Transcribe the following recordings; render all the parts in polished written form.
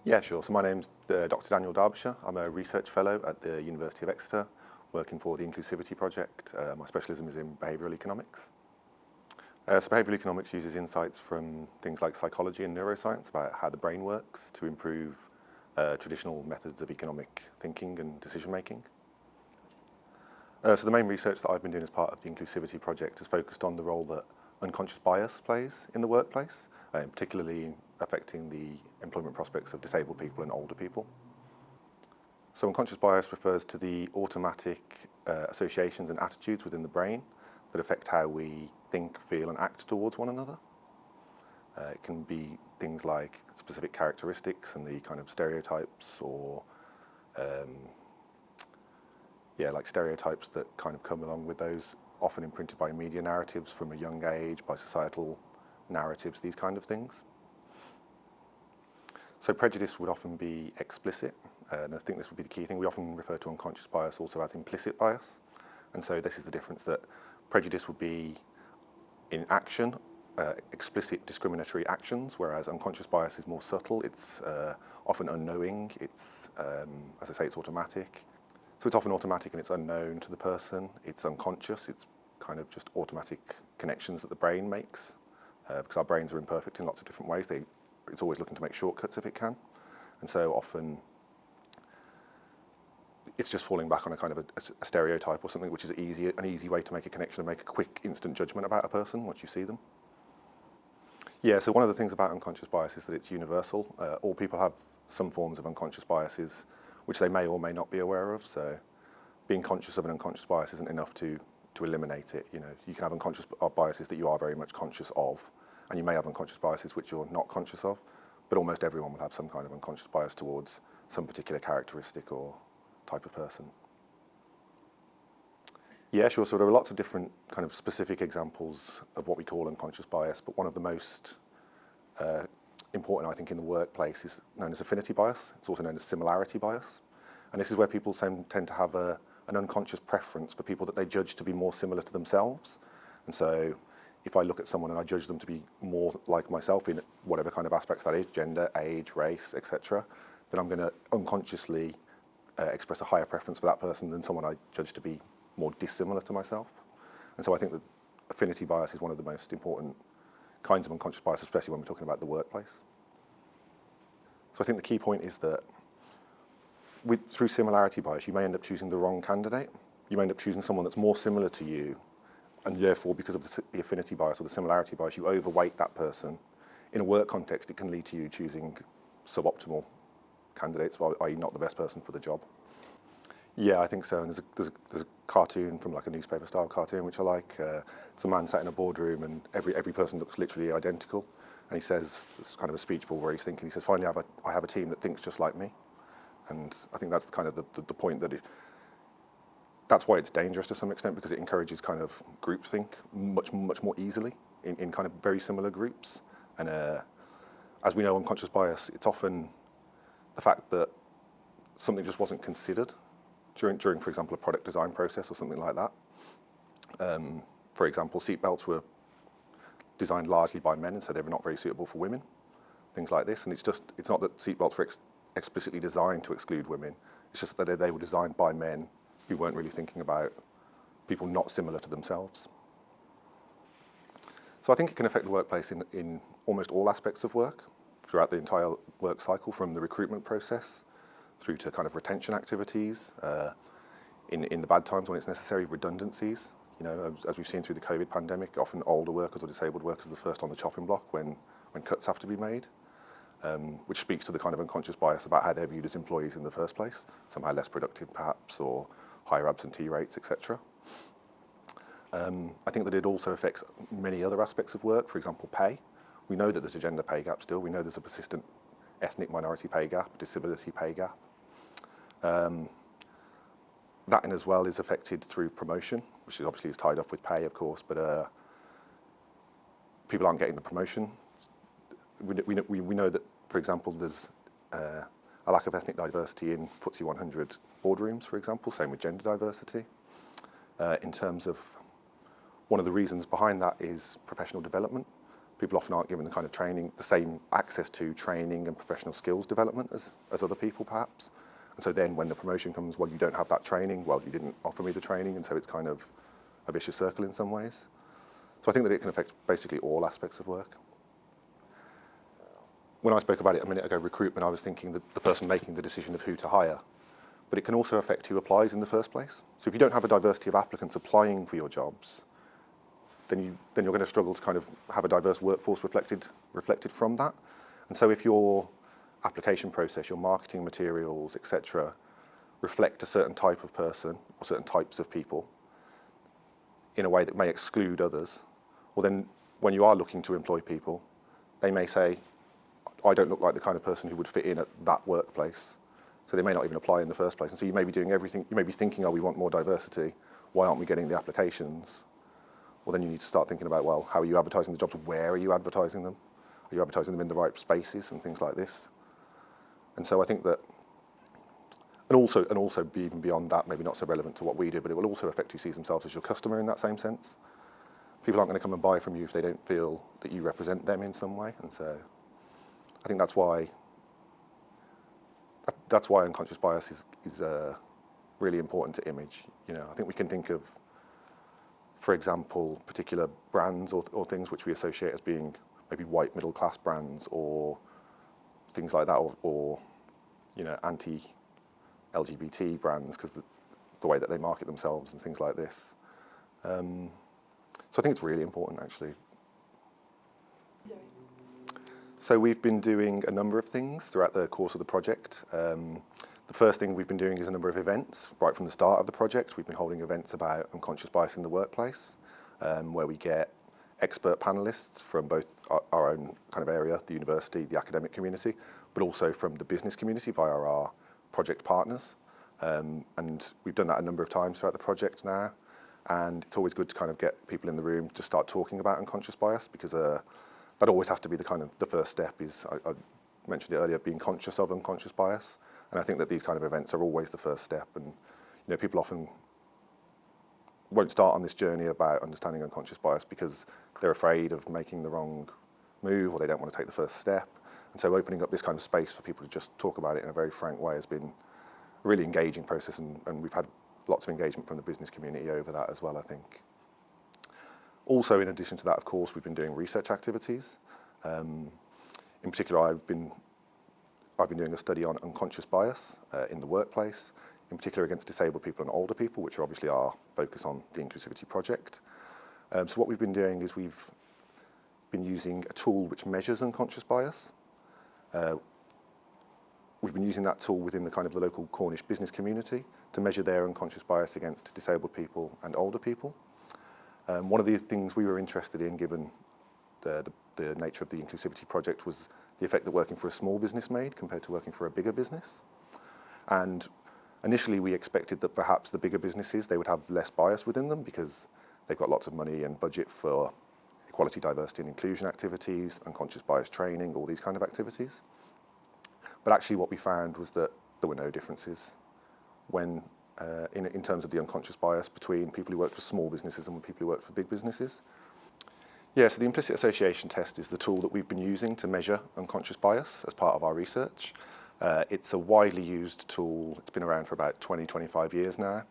Yeah, sure. So my name's Dr. Daniel Derbyshire. I'm a research fellow at the University of Exeter, working for the Inclusivity Project. My specialism is in behavioural economics. So behavioural economics uses insights from things like psychology and neuroscience about how the brain works to improve traditional methods of economic thinking and decision making. So the main research that I've been doing as part of the Inclusivity Project is focused on the role that unconscious bias plays in the workplace, particularly affecting the employment prospects of disabled people and older people. So unconscious bias refers to the automatic associations and attitudes within the brain that affect how we think, feel and act towards one another. It can be things like specific characteristics and the kind of stereotypes or like stereotypes that kind of come along with those, often imprinted by media narratives from a young age, by societal narratives, these kind of things. So prejudice would often be explicit, and I think this would be the key thing. We often refer to unconscious bias also as implicit bias, and so this is the difference, that prejudice would be in action, explicit discriminatory actions, whereas unconscious bias is more subtle. It's often unknowing, it's, as I say, it's automatic. So it's often automatic and it's unknown to the person, it's unconscious, it's kind of just automatic connections that the brain makes, because our brains are imperfect in lots of different ways. It's always looking to make shortcuts if it can, and so often it's just falling back on a kind of a stereotype or something, which is an easy way to make a connection and make a quick, instant judgment about a person once you see them. Yeah, so one of the things about unconscious bias is that it's universal. All people have some forms of unconscious biases, which they may or may not be aware of. So being conscious of an unconscious bias isn't enough to eliminate it. You know, you can have unconscious biases that you are very much conscious of, and you may have unconscious biases which you're not conscious of, but almost everyone will have some kind of unconscious bias towards some particular characteristic or type of person. Yeah, sure. So there are lots of different kind of specific examples of what we call unconscious bias, but one of the most important, I think, in the workplace is known as affinity bias. It's also known as similarity bias. And this is where people tend to have an unconscious preference for people that they judge to be more similar to themselves. And so if I look at someone and I judge them to be more like myself in whatever kind of aspects that is, gender, age, race, etc., then I'm going to unconsciously express a higher preference for that person than someone I judge to be more dissimilar to myself. And so I think that affinity bias is one of the most important kinds of unconscious bias, especially when we're talking about the workplace. So I think the key point is that through similarity bias, you may end up choosing the wrong candidate. You may end up choosing someone that's more similar to you, and therefore, because of the affinity bias or the similarity bias, you overweight that person. In a work context, it can lead to you choosing suboptimal candidates, i.e. not the best person for the job. Yeah, I think so. And there's a cartoon from like a newspaper-style cartoon which I like. It's a man sat in a boardroom, and every person looks literally identical. And he says, it's kind of a speech bubble where he's thinking. He says, "Finally, I have a team that thinks just like me." And I think that's kind of the point that that's why it's dangerous to some extent, because it encourages kind of groupthink much more easily in kind of very similar groups. And as we know, unconscious bias, it's often the fact that something just wasn't considered during, for example, a product design process or something like that. For example, seatbelts were designed largely by men, and so they were not very suitable for women, things like this. And it's not that seatbelts were explicitly designed to exclude women, it's just that they were designed by men who weren't really thinking about people not similar to themselves. So I think it can affect the workplace in almost all aspects of work, throughout the entire work cycle, from the recruitment process through to kind of retention activities, in the bad times when it's necessary, redundancies. You know, as we've seen through the COVID pandemic, often older workers or disabled workers are the first on the chopping block when cuts have to be made, which speaks to the kind of unconscious bias about how they're viewed as employees in the first place, somehow less productive perhaps, or higher absentee rates, etc. I think that it also affects many other aspects of work, for example, pay. We know that there's a gender pay gap still. We know there's a persistent ethnic minority pay gap, disability pay gap. That in as well is affected through promotion, which is obviously tied up with pay, of course, but people aren't getting the promotion. We know that, for example, there's a lack of ethnic diversity in FTSE 100 boardrooms, for example, same with gender diversity. In terms of one of the reasons behind that is professional development. people often aren't given the kind of training, the same access to training and professional skills development as other people perhaps. And so then when the promotion comes, well, you don't have that training, well, you didn't offer me the training, and so it's kind of a vicious circle in some ways. So I think that it can affect basically all aspects of work. When I spoke about it a minute ago, recruitment, I was thinking that the person making the decision of who to hire, but it can also affect who applies in the first place. So if you don't have a diversity of applicants applying for your jobs, then you're going to struggle to kind of have a diverse workforce reflected from that. And so if your application process, your marketing materials, etc., reflect a certain type of person or certain types of people in a way that may exclude others, well then when you are looking to employ people, they may say, I don't look like the kind of person who would fit in at that workplace. So they may not even apply in the first place. And so you may be doing everything, you may be thinking, oh, we want more diversity. Why aren't we getting the applications? Well, then you need to start thinking about, well, how are you advertising the jobs? Where are you advertising them? Are you advertising them in the right spaces and things like this? And so I think that, and also even beyond that, maybe not so relevant to what we do, but it will also affect who sees themselves as your customer in that same sense. People aren't going to come and buy from you if they don't feel that you represent them in some way. And so I think that's why unconscious bias is really important to image. You know, I think we can think of, for example, particular brands or things which we associate as being maybe white middle class brands or things like that, or you know, anti-LGBT brands because the way that they market themselves and things like this. So I think it's really important, actually. So we've been doing a number of things throughout the course of the project. The first thing we've been doing is a number of events. Right from the start of the project, we've been holding events about unconscious bias in the workplace, where we get expert panelists from both our own kind of area, the university, the academic community, but also from the business community via our project partners. And we've done that a number of times throughout the project now. And it's always good to kind of get people in the room to start talking about unconscious bias, because that always has to be the first step is, I mentioned it earlier, being conscious of unconscious bias. And I think that these kind of events are always the first step. And you know, people often won't start on this journey about understanding unconscious bias because they're afraid of making the wrong move or they don't want to take the first step. And so opening up this kind of space for people to just talk about it in a very frank way has been a really engaging process, and we've had lots of engagement from the business community over that as well, I think. Also, in addition to that, of course, we've been doing research activities. In particular, I've been doing a study on unconscious bias in the workplace, in particular against disabled people and older people, which are obviously our focus on the Inclusivity Project. So what we've been doing is we've been using a tool which measures unconscious bias. We've been using that tool within the local Cornish business community to measure their unconscious bias against disabled people and older people. One of the things we were interested in, given the nature of the Inclusivity Project, was the effect that working for a small business made compared to working for a bigger business. And initially we expected that perhaps the bigger businesses, they would have less bias within them because they've got lots of money and budget for equality, diversity and inclusion activities, unconscious bias training, all these kind of activities. But actually what we found was that there were no differences when in terms of the unconscious bias between people who work for small businesses and people who work for big businesses. Yeah, so the implicit association test is the tool that we've been using to measure unconscious bias as part of our research. It's a widely used tool. It's been around for about 20, 25 years now.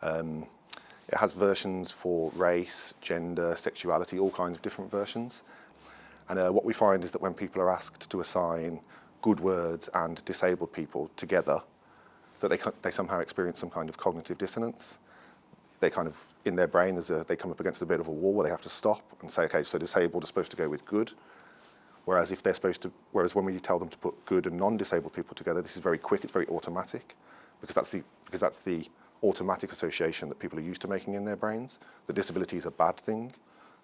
It has versions for race, gender, sexuality, all kinds of different versions. And what we find is that when people are asked to assign good words and disabled people together, that they somehow experience some kind of cognitive dissonance. They kind of, in their brain, they come up against a bit of a wall where they have to stop and say, okay, so disabled is supposed to go with good. Whereas when we tell them to put good and non-disabled people together, this is very quick, it's very automatic, because that's the automatic association that people are used to making in their brains. The disability is a bad thing.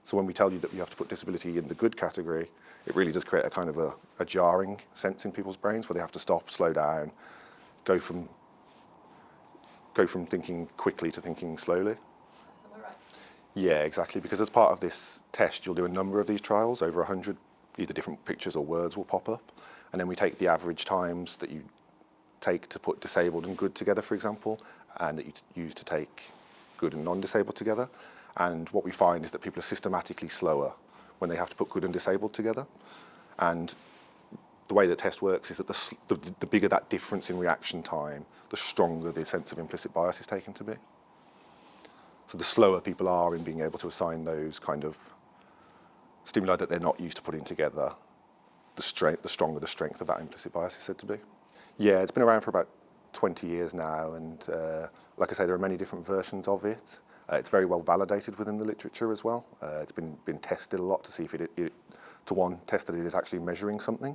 So when we tell you that you have to put disability in the good category, it really does create a kind of a jarring sense in people's brains where they have to stop, slow down, go from thinking quickly to thinking slowly. Am I right? Yeah, exactly, because as part of this test, you'll do a number of these trials, over 100, either different pictures or words will pop up, and then we take the average times that you take to put disabled and good together, for example, and that you use to take good and non-disabled together. And what we find is that people are systematically slower when they have to put good and disabled together. And the way the test works is that the bigger that difference in reaction time, the stronger the sense of implicit bias is taken to be. So the slower people are in being able to assign those kind of stimuli that they're not used to putting together, the stronger the strength of that implicit bias is said to be. Yeah, it's been around for about 20 years now, and like I say, there are many different versions of it. It's very well validated within the literature as well. It's been tested a lot to see if test that it is actually measuring something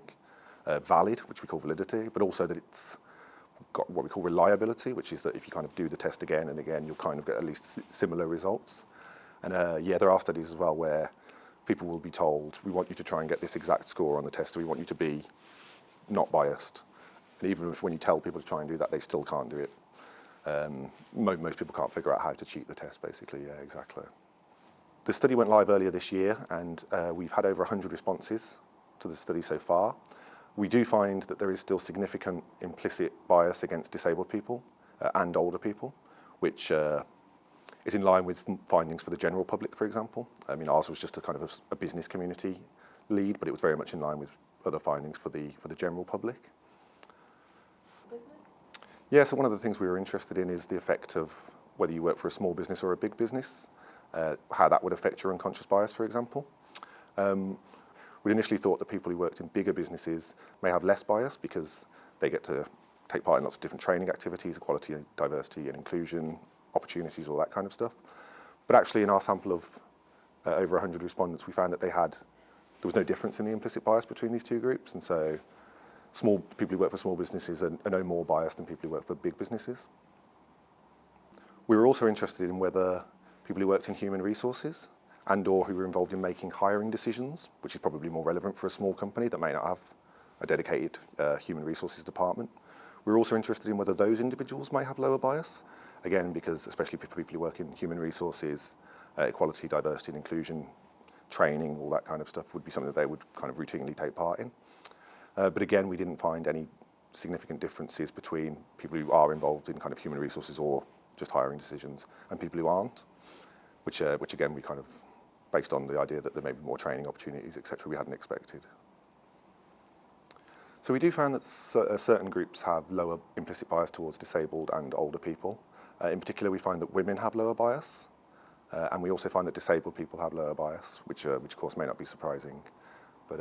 valid, which we call validity, but also that it's got what we call reliability, which is that if you kind of do the test again and again, you'll kind of get at least similar results. And yeah, there are studies as well where people will be told, we want you to try and get this exact score on the test, we want you to be not biased. And even if when you tell people to try and do that, they still can't do it. Most people can't figure out how to cheat the test, basically. Yeah, exactly. The study went live earlier this year, and we've had over 100 responses to the study so far. We do find that there is still significant implicit bias against disabled people and older people, which is in line with findings for the general public, for example. I mean, ours was just a kind of a business community lead, but it was very much in line with other findings for the general public. Yeah, so one of the things we were interested in is the effect of whether you work for a small business or a big business, how that would affect your unconscious bias, for example. We initially thought that people who worked in bigger businesses may have less bias because they get to take part in lots of different training activities, equality, diversity and inclusion, opportunities, all that kind of stuff. But actually in our sample of over 100 respondents, we found that there was no difference in the implicit bias between these two groups, and so people who work for small businesses are no more biased than people who work for big businesses. We were also interested in whether people who worked in human resources and or who were involved in making hiring decisions, which is probably more relevant for a small company that may not have a dedicated human resources department. We were also interested in whether those individuals may have lower bias, again, because especially for people who work in human resources, equality, diversity and inclusion, training, all that kind of stuff would be something that they would kind of routinely take part in. But again, we didn't find any significant differences between people who are involved in kind of human resources or just hiring decisions and people who aren't, which again, we kind of, based on the idea that there may be more training opportunities, etc., we hadn't expected. So we do find that certain groups have lower implicit bias towards disabled and older people. In particular, we find that women have lower bias, and we also find that disabled people have lower bias, which of course may not be surprising. But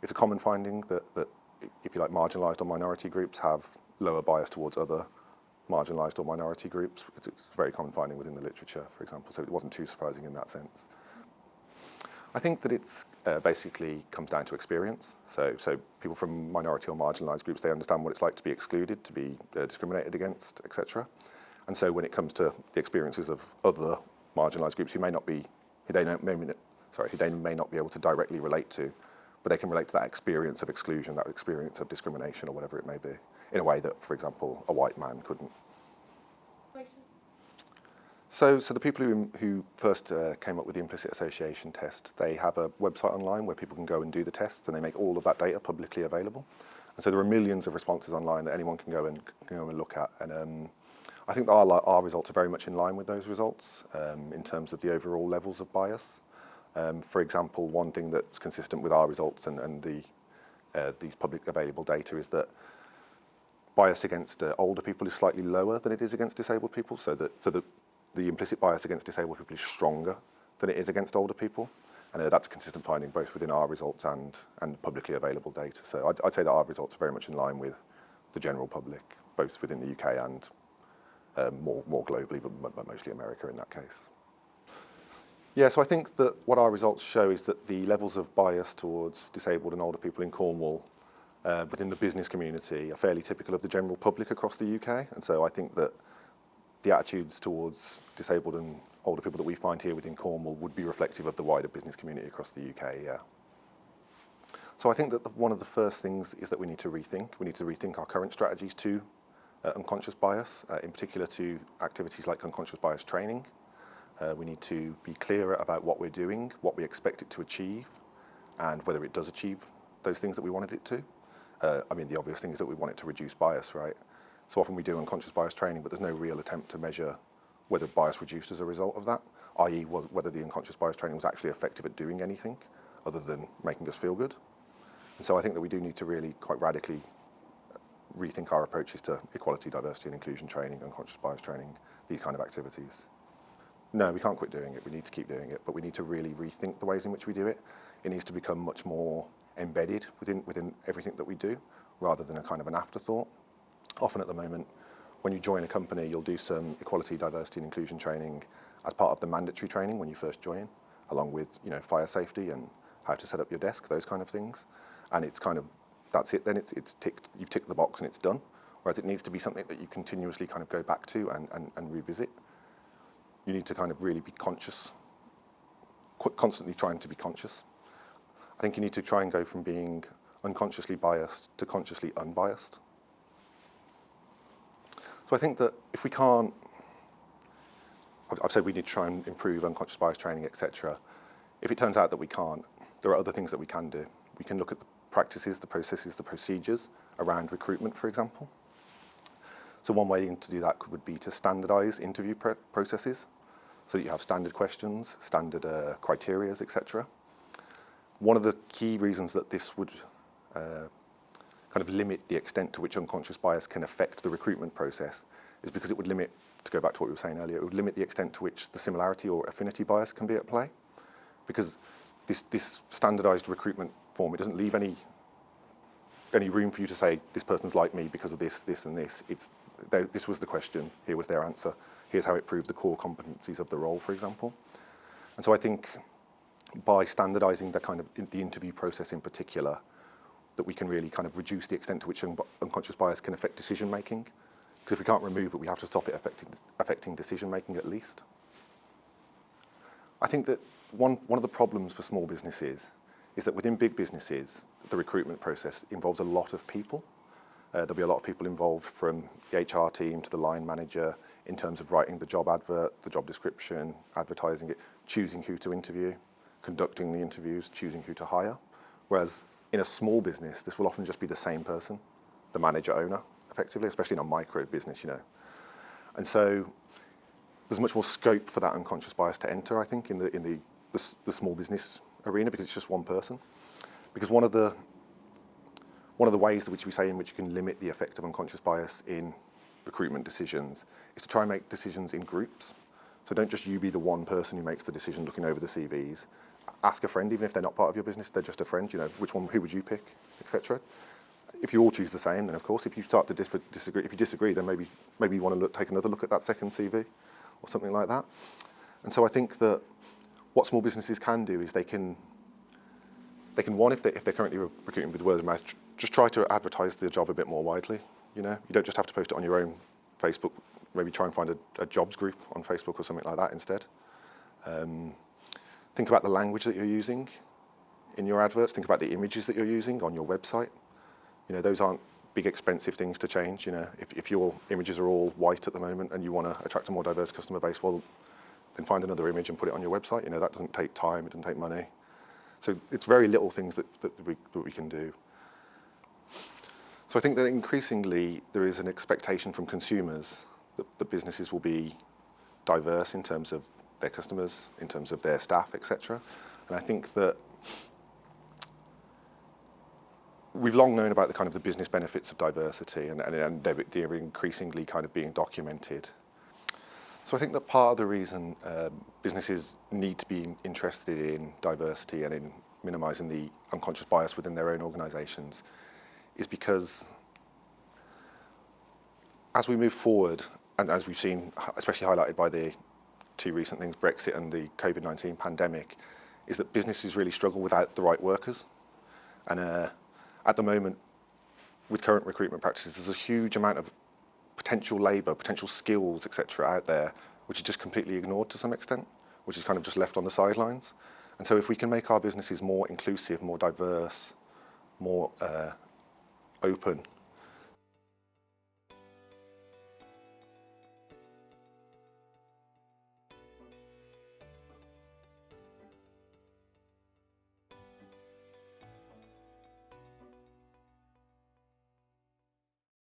it's a common finding that if you like, marginalised or minority groups have lower bias towards other marginalised or minority groups. It's a very common finding within the literature, for example, so it wasn't too surprising in that sense. I think that it's basically comes down to experience. So people from minority or marginalised groups, they understand what it's like to be excluded, to be discriminated against, etc. And so when it comes to the experiences of other marginalised groups who may not be, who they may not be able to directly relate to, but they can relate to that experience of exclusion, that experience of discrimination, or whatever it may be, in a way that, for example, a white man couldn't. So the people who first came up with the implicit association test, they have a website online where people can go and do the tests, and they make all of that data publicly available. And so there are millions of responses online that anyone can go and look at. And I think that our results are very much in line with those results in terms of the overall levels of bias. For example, one thing that's consistent with our results and these public available data is that bias against older people is slightly lower than it is against disabled people, so that the implicit bias against disabled people is stronger than it is against older people. And that's a consistent finding both within our results and publicly available data. So I'd say that our results are very much in line with the general public, both within the UK and more globally, but mostly America in that case. Yeah, so I think that what our results show is that the levels of bias towards disabled and older people in Cornwall within the business community are fairly typical of the general public across the UK. And so I think that the attitudes towards disabled and older people that we find here within Cornwall would be reflective of the wider business community across the UK, yeah. So I think that one of the first things is that we need to rethink. We need to rethink our current strategies to unconscious bias, in particular to activities like unconscious bias training. We need to be clearer about what we're doing, what we expect it to achieve, and whether it does achieve those things that we wanted it to. I mean, the obvious thing is that we want it to reduce bias, right? So often we do unconscious bias training, but there's no real attempt to measure whether bias reduced as a result of that, i.e. whether the unconscious bias training was actually effective at doing anything. other than making us feel good. And so I think that we do need to really quite radically rethink our approaches to equality, diversity and inclusion training, unconscious bias training, these kind of activities. No, we can't quit doing it. We need to keep doing it, but we need to really rethink the ways in which we do it. It needs to become much more embedded within everything that we do, rather than a kind of an afterthought. Often at the moment, when you join a company, you'll do some equality, diversity and inclusion training as part of the mandatory training when you first join, along with fire safety and how to set up your desk, those kind of things. And it's kind of, that's it then, it's ticked, you've ticked the box and it's done. Whereas it needs to be something that you continuously kind of go back to and revisit. You need to kind of really be conscious, constantly trying to be conscious. I think you need to try and go from being unconsciously biased to consciously unbiased. So I think that if we can't, I've said we need to try and improve unconscious bias training, etc. If it turns out that we can't, there are other things that we can do. We can look at the practices, the processes, the procedures around recruitment, for example. So one way to do that would be to standardise interview processes, so that you have standard questions, standard criteria, etc. One of the key reasons that this would kind of limit the extent to which unconscious bias can affect the recruitment process is because it would limit, to go back to what we were saying earlier, it would limit the extent to which the similarity or affinity bias can be at play. Because this standardised recruitment form, it doesn't leave any room for you to say, this person's like me because of this, this and this. This was the question, here was their answer, here's how it proved the core competencies of the role, for example. And so I think by standardising the interview process in particular, that we can really kind of reduce the extent to which unconscious bias can affect decision making. Because if we can't remove it, we have to stop it affecting decision making at least. I think that one of the problems for small businesses is that within big businesses, the recruitment process involves a lot of people. There'll be a lot of people involved, from the HR team to the line manager, in terms of writing the job advert, the job description, advertising it, choosing who to interview, conducting the interviews, choosing who to hire. Whereas in a small business, this will often just be the same person, the manager owner, effectively, especially in a micro business, And so there's much more scope for that unconscious bias to enter, I think, in the small business arena, because it's just one person. Because one of the ways in which you can limit the effect of unconscious bias in recruitment decisions is to try and make decisions in groups. So don't just you be the one person who makes the decision looking over the CVs. Ask a friend, even if they're not part of your business, they're just a friend, who would you pick, etc. If you all choose the same, then of course, if you start to disagree, then maybe you want to take another look at that second CV or something like that. And so I think that what small businesses can do is they can one, if they're currently recruiting with word of mouth, just try to advertise the job a bit more widely. You don't just have to post it on your own Facebook. Maybe try and find a jobs group on Facebook or something like that instead. Think about the language that you're using in your adverts. Think about the images that you're using on your website. Those aren't big, expensive things to change. If your images are all white at the moment and you want to attract a more diverse customer base, well, then find another image and put it on your website. That doesn't take time. It doesn't take money. So it's very little things that we can do. So I think that increasingly there is an expectation from consumers that the businesses will be diverse in terms of their customers, in terms of their staff, etc. And I think that we've long known about the business benefits of diversity, and they're increasingly kind of being documented. So I think that part of the reason businesses need to be interested in diversity and in minimising the unconscious bias within their own organisations is because as we move forward, and as we've seen, especially highlighted by the two recent things, Brexit and the COVID-19 pandemic, is that businesses really struggle without the right workers. And at the moment, with current recruitment practices, there's a huge amount of potential labour, potential skills, etc. out there, which is just completely ignored to some extent, which is kind of just left on the sidelines. And so if we can make our businesses more inclusive, more diverse, more open,